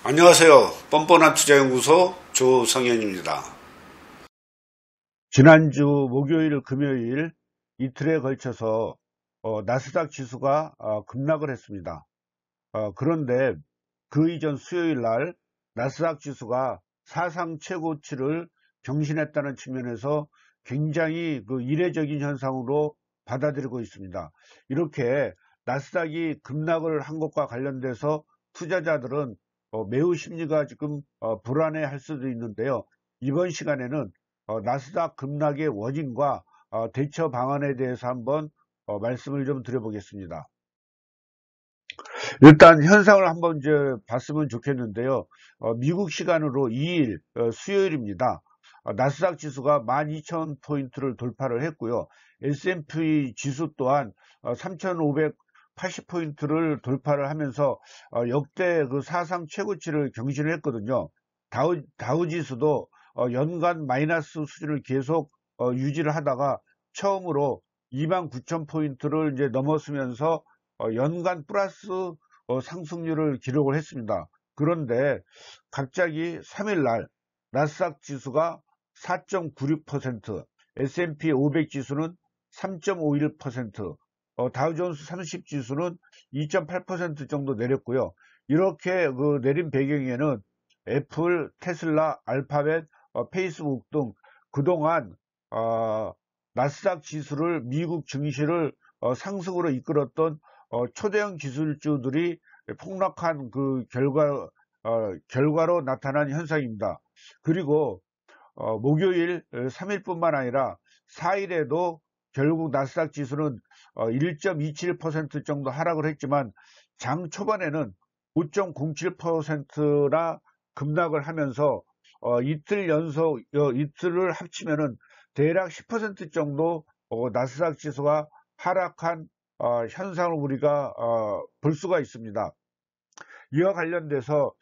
안녕하세요. 뻔뻔한 투자연구소 조성현입니다. 지난주 목요일, 금요일 이틀에 걸쳐서 나스닥 지수가 급락을 했습니다. 그런데 그 이전 수요일 날 나스닥 지수가 사상 최고치를 경신했다는 측면에서 굉장히 이례적인 현상으로 받아들이고 있습니다. 이렇게 나스닥이 급락을 한 것과 관련돼서 투자자들은 매우 심리가 지금 불안해할 수도 있는데요. 이번 시간에는 나스닥 급락의 원인과 대처 방안에 대해서 한번 말씀을 좀 드려보겠습니다. 일단 현상을 한번 이제 봤으면 좋겠는데요. 미국 시간으로 2일 수요일입니다. 나스닥 지수가 12,000포인트를 돌파를 했고요. S&P 지수 또한 3,580포인트를 돌파를 하면서 역대 그 사상 최고치를 경신을 했거든요. 다우 지수도 연간 마이너스 수준을 계속 유지를 하다가 처음으로 29,000포인트를 이제 넘었으면서 연간 플러스 상승률을 기록을 했습니다. 그런데 갑자기 3일날 나스닥 지수가 4.96%, S&P 500 지수는 3.51%, 다우존스 30 지수는 2.8% 정도 내렸고요. 이렇게 내린 배경에는 애플, 테슬라, 알파벳, 페이스북 등 그동안 나스닥 지수를 미국 증시를 상승으로 이끌었던 초대형 기술주들이 폭락한 그 결과로 나타난 현상입니다. 그리고 목요일 3일뿐만 아니라 4일에도 결국 나스닥 지수는 1.27% 정도 하락을 했지만 장 초반에는 5.07%나 급락을 하면서 이틀을 합치면은 대략 10% 정도 나스닥 지수가 하락한 현상을 우리가 볼 수가 있습니다. 이와 관련돼서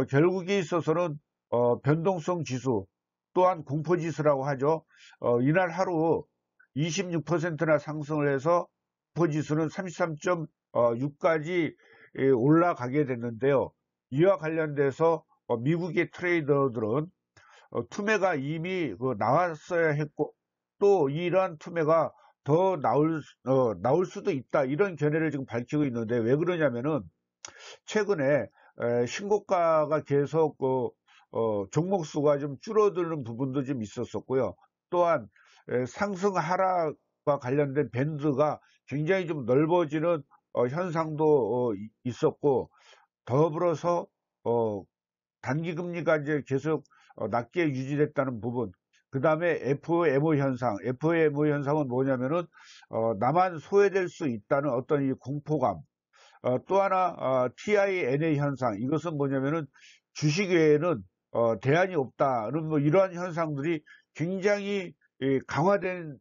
결국에 있어서는 변동성 지수 또한 공포지수라고 하죠. 이날 하루 26%나 상승을 해서 공포지수는 33.6까지 올라가게 됐는데요. 이와 관련돼서 미국의 트레이더들은 투매가 이미 나왔어야 했고 또 이러한 투매가 더 나올 수도 있다, 이런 견해를 지금 밝히고 있는데, 왜 그러냐면은 최근에 신고가가 계속 종목 수가 좀 줄어드는 부분도 좀 있었었고요. 또한 상승 하락과 관련된 밴드가 굉장히 좀 넓어지는 현상도 있었고, 더불어서 단기금리가 이제 계속 낮게 유지됐다는 부분, 그 다음에 FOMO 현상은 뭐냐면은 나만 소외될 수 있다는 어떤 이 공포감, 또 하나 TINA 현상, 이것은 뭐냐면은 주식 외에는 대안이 없다는 뭐 이러한 현상들이 굉장히 강화된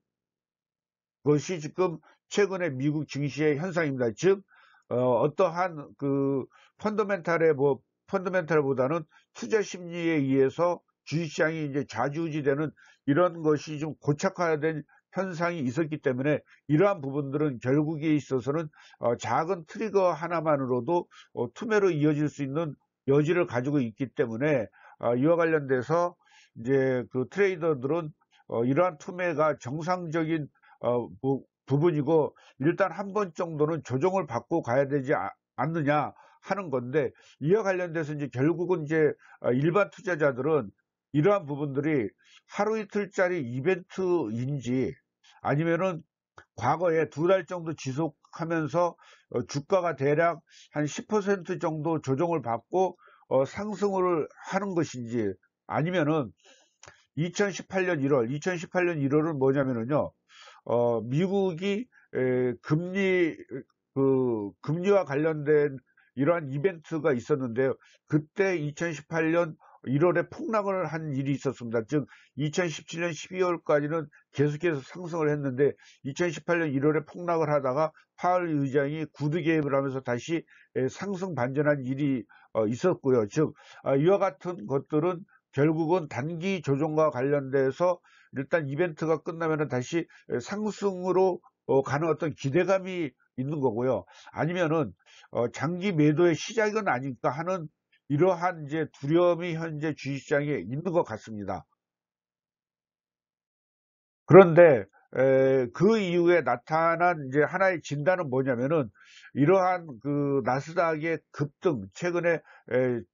것이 지금 최근에 미국 증시의 현상입니다. 즉 어떠한 그 펀더멘탈보다는 투자 심리에 의해서 주식시장이 이제 좌지우지되는 이런 것이 좀 고착화된 현상이 있었기 때문에, 이러한 부분들은 결국에 있어서는 작은 트리거 하나만으로도 투매로 이어질 수 있는 여지를 가지고 있기 때문에, 이와 관련돼서 이제 그 트레이더들은 이러한 투매가 정상적인 부분이고, 일단 한 번 정도는 조정을 받고 가야 되지 않느냐 하는 건데, 이와 관련돼서 이제 결국은 이제 일반 투자자들은 이러한 부분들이 하루 이틀짜리 이벤트인지 아니면은 과거에 2달 정도 지속하면서 주가가 대략 한 10% 정도 조정을 받고 상승을 하는 것인지, 아니면은 2018년 1월은 뭐냐면은요, 미국이 금리와 관련된 이러한 이벤트가 있었는데요. 그때 2018년 1월에 폭락을 한 일이 있었습니다. 즉 2017년 12월까지는 계속해서 상승을 했는데 2018년 1월에 폭락을 하다가 파월 의장이 구두 개입을 하면서 다시 상승 반전한 일이 있었고요. 즉 이와 같은 것들은 결국은 단기 조정과 관련돼서 일단 이벤트가 끝나면 다시 상승으로 가는 어떤 기대감이 있는 거고요. 아니면은 장기 매도의 시작은 아닐까 하는 이러한 이제 두려움이 현재 주식시장에 있는 것 같습니다. 그런데 그 이후에 나타난 이제 하나의 진단은 뭐냐면은 이러한 그 나스닥의 급등, 최근에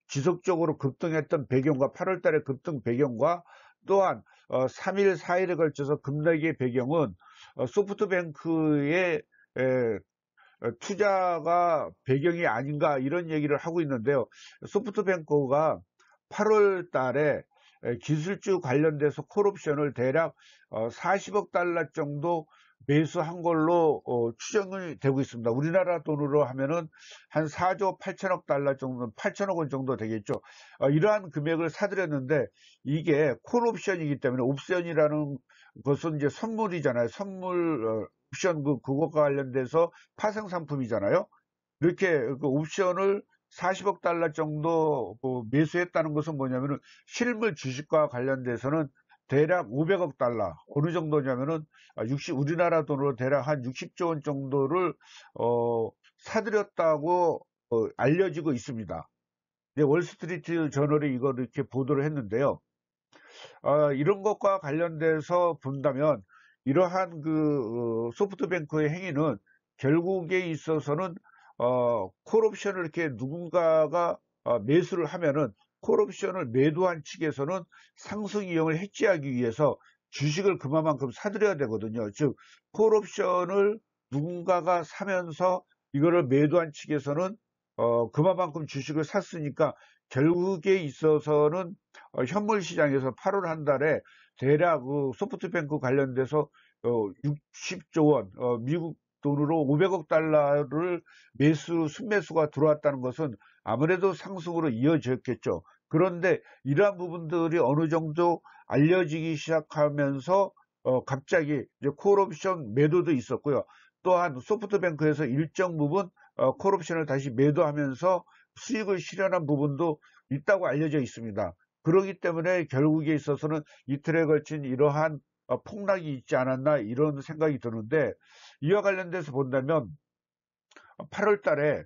지속적으로 급등했던 배경과 8월 달에 급등 배경과 또한 3일, 4일에 걸쳐서 급락의 배경은 소프트뱅크의 투자가 배경이 아닌가 이런 얘기를 하고 있는데요. 소프트뱅크가 8월 달에 기술주 관련돼서 콜옵션을 대략 40억 달러 정도 매수한 걸로 추정이 되고 있습니다. 우리나라 돈으로 하면은 한 4조 8천억 달러 정도, 8천억 원 정도 되겠죠. 이러한 금액을 사들였는데 이게 콜옵션이기 때문에 옵션이라는 것은 이제 선물이잖아요. 선물 옵션 그것과 관련돼서 파생 상품이잖아요. 이렇게 그 옵션을 40억 달러 정도 매수했다는 것은 뭐냐면은 실물 주식과 관련돼서는 대략 500억 달러 어느 정도냐면은 우리나라 돈으로 대략 한 60조 원 정도를 사들였다고 알려지고 있습니다. 월스트리트 저널이 이걸 이렇게 보도를 했는데요. 이런 것과 관련돼서 본다면 이러한 그 소프트뱅크의 행위는 결국에 있어서는 콜옵션을 이렇게 누군가가 매수를 하면은 콜옵션을 매도한 측에서는 상승 이용을 해지하기 위해서 주식을 그만큼 사들여야 되거든요. 즉 콜옵션을 누군가가 사면서 이거를 매도한 측에서는 그만큼 주식을 샀으니까 결국에 있어서는 현물 시장에서 8월 한 달에 대략 그 소프트뱅크 관련돼서 60조 원, 미국 돈으로 500억 달러를 순매수가 들어왔다는 것은 아무래도 상승으로 이어졌겠죠. 그런데 이러한 부분들이 어느 정도 알려지기 시작하면서 갑자기 이제 콜옵션 매도도 있었고요. 또한 소프트뱅크에서 일정 부분 콜옵션을 다시 매도하면서 수익을 실현한 부분도 있다고 알려져 있습니다. 그렇기 때문에 결국에 있어서는 이틀에 걸친 이러한 폭락이 있지 않았나 이런 생각이 드는데 이와 관련돼서 본다면 8월 달에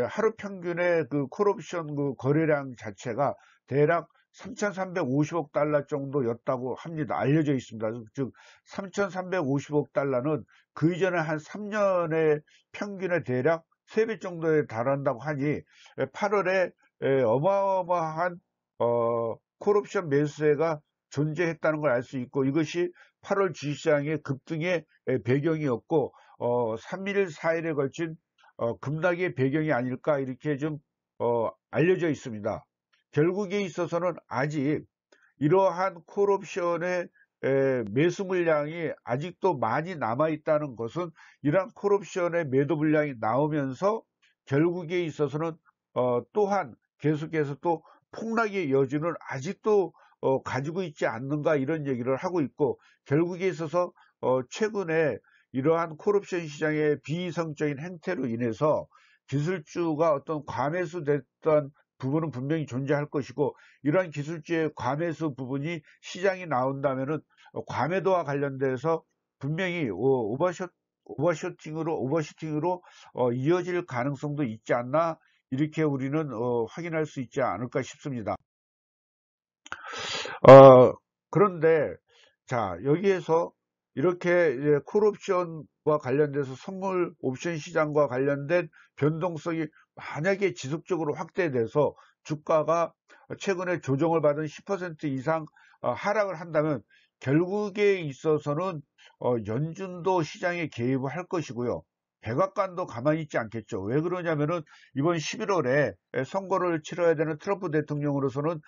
하루 평균의 그 콜옵션 그 거래량 자체가 대략 3,350억 달러 정도였다고 합니다. 알려져 있습니다. 즉 3,350억 달러는 그 이전에 한 3년의 평균의 대략 3배 정도에 달한다고 하니 8월에 어마어마한 콜옵션 매수세가 존재했다는 걸 알 수 있고 이것이 8월 주식시장의 급등의 배경이었고 3일, 4일에 걸친 급락의 배경이 아닐까 이렇게 좀 알려져 있습니다. 결국에 있어서는 아직 이러한 콜옵션의 매수 물량이 아직도 많이 남아 있다는 것은 이러한 콜옵션의 매도 물량이 나오면서 결국에 있어서는 또한 계속해서 또 폭락의 여지는 아직도 가지고 있지 않는가 이런 얘기를 하고 있고 결국에 있어서 최근에 이러한 콜옵션 시장의 비이성적인 행태로 인해서 기술주가 어떤 과매수 됐던 부분은 분명히 존재할 것이고 이러한 기술주의 과매수 부분이 시장이 나온다면은 과매도와 관련돼서 분명히 오버슈팅으로 이어질 가능성도 있지 않나 이렇게 우리는 확인할 수 있지 않을까 싶습니다. 그런데 자 여기에서 이렇게 이제 콜옵션과 관련돼서 선물 옵션 시장과 관련된 변동성이 만약에 지속적으로 확대돼서 주가가 최근에 조정을 받은 10% 이상 하락을 한다면 결국에 있어서는 연준도 시장에 개입을 할 것이고요. 백악관도 가만히 있지 않겠죠. 왜 그러냐면은 이번 11월에 선거를 치러야 되는 트럼프 대통령으로서는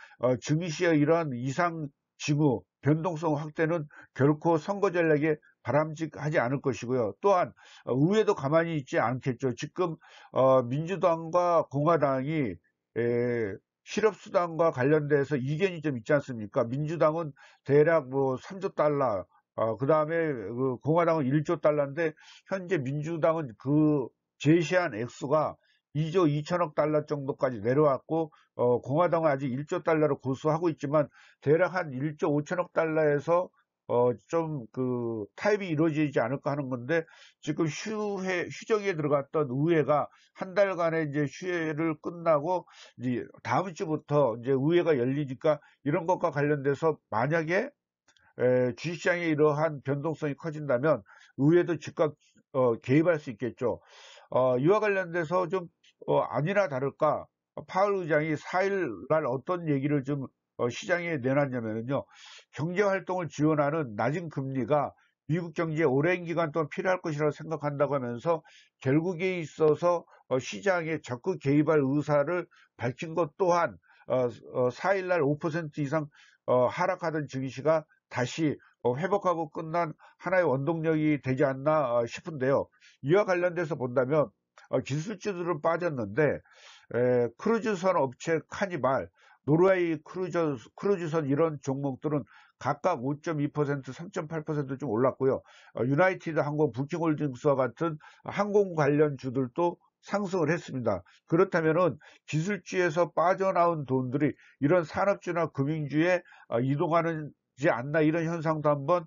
증시의 이러한 이상 징후 변동성 확대는 결코 선거 전략에 바람직하지 않을 것이고요. 또한 의회도 가만히 있지 않겠죠. 지금 민주당과 공화당이 실업수당과 관련돼서 이견이 좀 있지 않습니까? 민주당은 대략 뭐 3조 달러, 그 다음에 그 공화당은 1조 달러인데 현재 민주당은 그 제시한 액수가 2조 2천억 달러 정도까지 내려왔고 공화당은 아직 1조 달러로 고수하고 있지만 대략 한 1조 5천억 달러에서 좀 타협이 이루어지지 않을까 하는 건데, 지금 휴정에 들어갔던 의회가 한 달간의 이제 휴회를 끝나고, 이제 다음 주부터 이제 의회가 열리니까 이런 것과 관련돼서 만약에 주식시장에 이러한 변동성이 커진다면 의회도 즉각 개입할 수 있겠죠. 이와 관련돼서 좀 아니나 다를까 파월 의장이 4일 날 어떤 얘기를 좀 시장에 내놨냐면요. 경제활동을 지원하는 낮은 금리가 미국 경제에 오랜 기간 동안 필요할 것이라고 생각한다고 하면서 결국에 있어서 시장에 적극 개입할 의사를 밝힌 것 또한 4일 날 5% 이상 하락하던 증시가 다시 회복하고 끝난 하나의 원동력이 되지 않나 싶은데요. 이와 관련돼서 본다면 기술주들은 빠졌는데 크루즈선 업체 카니발, 노르웨이 크루즈선 이런 종목들은 각각 5.2%, 3.8% 좀 올랐고요. 유나이티드 항공, 부킹홀딩스와 같은 항공 관련 주들도 상승을 했습니다. 그렇다면은 기술주에서 빠져나온 돈들이 이런 산업주나 금융주에 이동하는지 않나, 이런 현상도 한번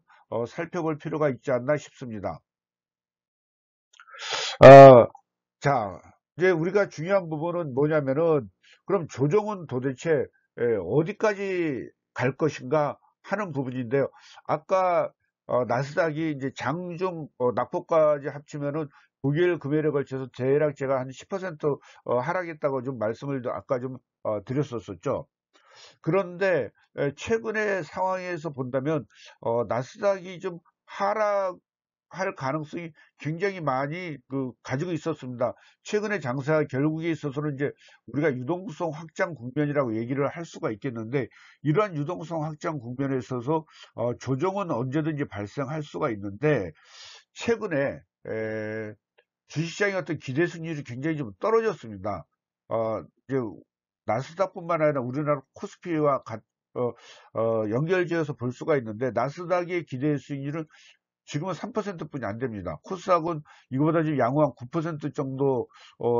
살펴볼 필요가 있지 않나 싶습니다. 자, 이제 우리가 중요한 부분은 뭐냐면은, 그럼 조정은 도대체 어디까지 갈 것인가 하는 부분인데요. 아까 나스닥이 이제 장중 낙폭까지 합치면은 9일 금요일에 걸쳐서 대략 제가 한 10% 하락했다고 좀 말씀을 아까 좀 드렸었죠. 그런데 최근의 상황에서 본다면 나스닥이 좀 하락할 가능성이 굉장히 많이 가지고 있었습니다. 최근의 장사 결국에 있어서는 이제 우리가 유동성 확장 국면이라고 얘기를 할 수가 있겠는데, 이러한 유동성 확장 국면에 있어서 조정은 언제든지 발생할 수가 있는데, 최근에 주식시장의 어떤 기대 수익률이 굉장히 좀 떨어졌습니다. 이제 나스닥뿐만 아니라 우리나라 코스피와 연결지어서 볼 수가 있는데, 나스닥의 기대 수익률은 지금은 3%뿐이 안 됩니다. 코스닥은 이거보다 좀 양호한 9% 정도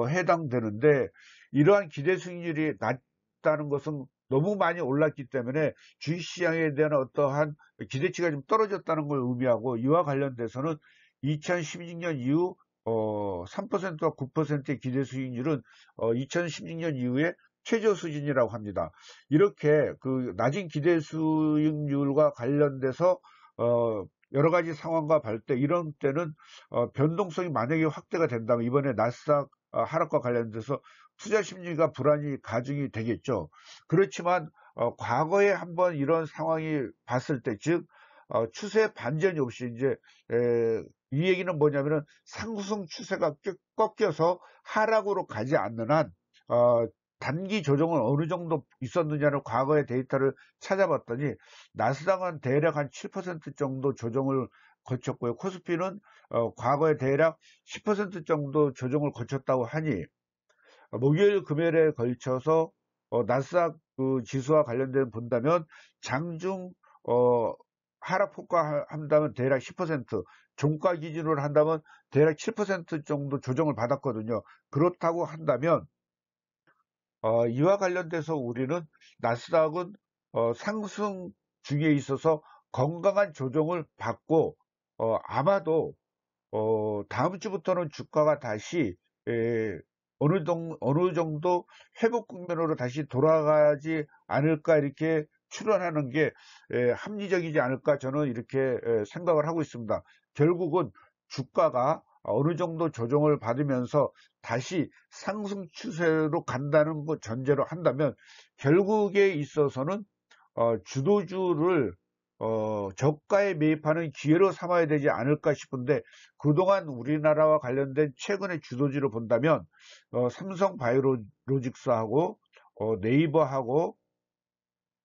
해당되는데, 이러한 기대 수익률이 낮다는 것은 너무 많이 올랐기 때문에 주식시장에 대한 어떠한 기대치가 좀 떨어졌다는 걸 의미하고, 이와 관련돼서는 2016년 이후 3%와 9%의 기대 수익률은 2016년 이후에 최저 수준이라고 합니다. 이렇게 낮은 기대 수익률과 관련돼서 여러 가지 상황과 발대, 이런 때는 변동성이 만약에 확대가 된다면 이번에 나스닥 하락과 관련돼서 투자 심리가 불안이 가중이 되겠죠. 그렇지만 과거에 한번 이런 상황이 봤을 때, 즉 추세 반전이 없이 이제 이 얘기는 뭐냐면은 상승 추세가 꺾여서 하락으로 가지 않는 한 단기 조정은 어느 정도 있었느냐를 과거의 데이터를 찾아봤더니, 나스닥은 대략 한 7% 정도 조정을 거쳤고요. 코스피는 과거에 대략 10% 정도 조정을 거쳤다고 하니, 목요일 금요일에 걸쳐서 나스닥 지수와 관련된 본다면 장중 하락폭과 한다면 대략 10%, 종가 기준으로 한다면 대략 7% 정도 조정을 받았거든요. 그렇다고 한다면 이와 관련돼서 우리는 나스닥은 상승 중에 있어서 건강한 조정을 받고 아마도 다음 주부터는 주가가 다시 어느 정도 회복 국면으로 다시 돌아가지 않을까, 이렇게 추론하는 게 합리적이지 않을까, 저는 이렇게 생각을 하고 있습니다. 결국은 주가가 어느 정도 조정을 받으면서 다시 상승 추세로 간다는 것 전제로 한다면, 결국에 있어서는 주도주를 저가에 매입하는 기회로 삼아야 되지 않을까 싶은데, 그동안 우리나라와 관련된 최근의 주도주를 본다면 삼성 바이오로직스하고 네이버하고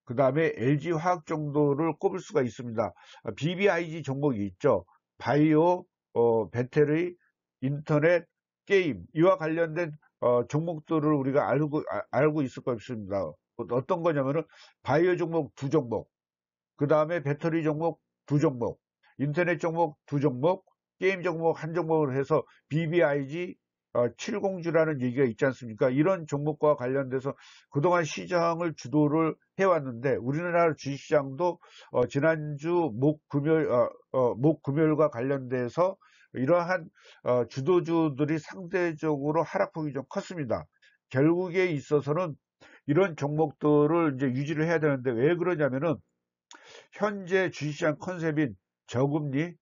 그 다음에 LG 화학 정도를 꼽을 수가 있습니다. BBIG 종목이 있죠. 바이오, 배터리, 인터넷, 게임, 이와 관련된 종목들을 우리가 알고 있을 것입니다. 어떤 거냐면은 바이오 종목 2종목, 그 다음에 배터리 종목 2종목, 인터넷 종목 2종목, 게임 종목 1종목을 해서 BBIG, 칠공주라는 얘기가 있지 않습니까? 이런 종목과 관련돼서 그동안 시장을 주도를 해왔는데 우리나라 주식시장도 지난주 목금요일과 관련돼서 이러한 주도주들이 상대적으로 하락폭이 좀 컸습니다. 결국에 있어서는 이런 종목들을 이제 유지를 해야 되는데 왜 그러냐면은 현재 주식시장 컨셉인 저금리,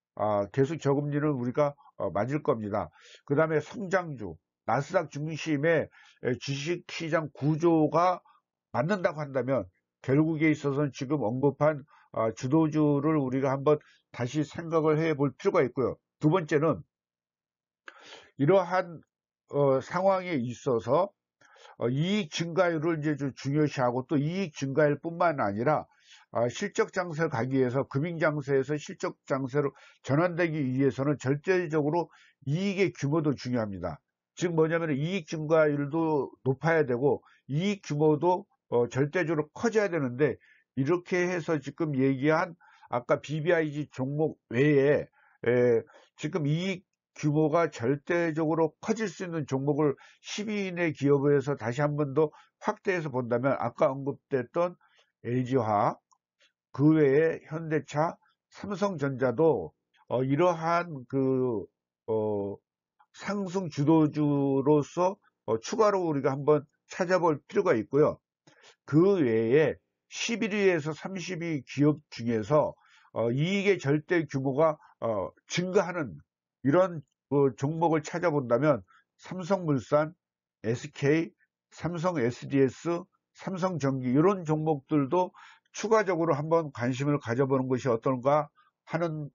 계속 저금리는 우리가 맞을 겁니다. 그 다음에 성장주, 나스닥 중심의 주식시장 구조가 맞는다고 한다면 결국에 있어서는 지금 언급한 주도주를 우리가 한번 다시 생각을 해볼 필요가 있고요. 두 번째는 이러한 상황에 있어서 이익 증가율을 이제 좀 중요시하고 또 이익 증가율 뿐만 아니라 실적 장세를 가기 위해서 금융 장세에서 실적 장세로 전환되기 위해서는 절대적으로 이익의 규모도 중요합니다. 즉 뭐냐면 이익 증가율도 높아야 되고 이익 규모도 절대적으로 커져야 되는데 이렇게 해서 지금 얘기한 아까 BBIG 종목 외에 지금 이익 규모가 절대적으로 커질 수 있는 종목을 10위인의 기업에서 다시 한 번 더 확대해서 본다면 아까 언급됐던 LG화학, 그 외에 현대차, 삼성전자도 이러한 상승 주도주로서 추가로 우리가 한번 찾아볼 필요가 있고요. 그 외에 11위에서 30위 기업 중에서 이익의 절대 규모가 증가하는 이런 종목을 찾아본다면 삼성물산, SK, 삼성 SDS, 삼성전기 이런 종목들도 추가적으로 한번 관심을 가져보는 것이 어떤가 하는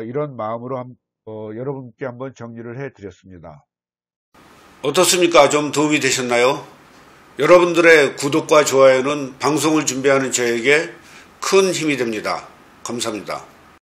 이런 마음으로 여러분께 한번 정리를 해드렸습니다. 어떻습니까? 좀 도움이 되셨나요? 여러분들의 구독과 좋아요는 방송을 준비하는 저에게 큰 힘이 됩니다. 감사합니다.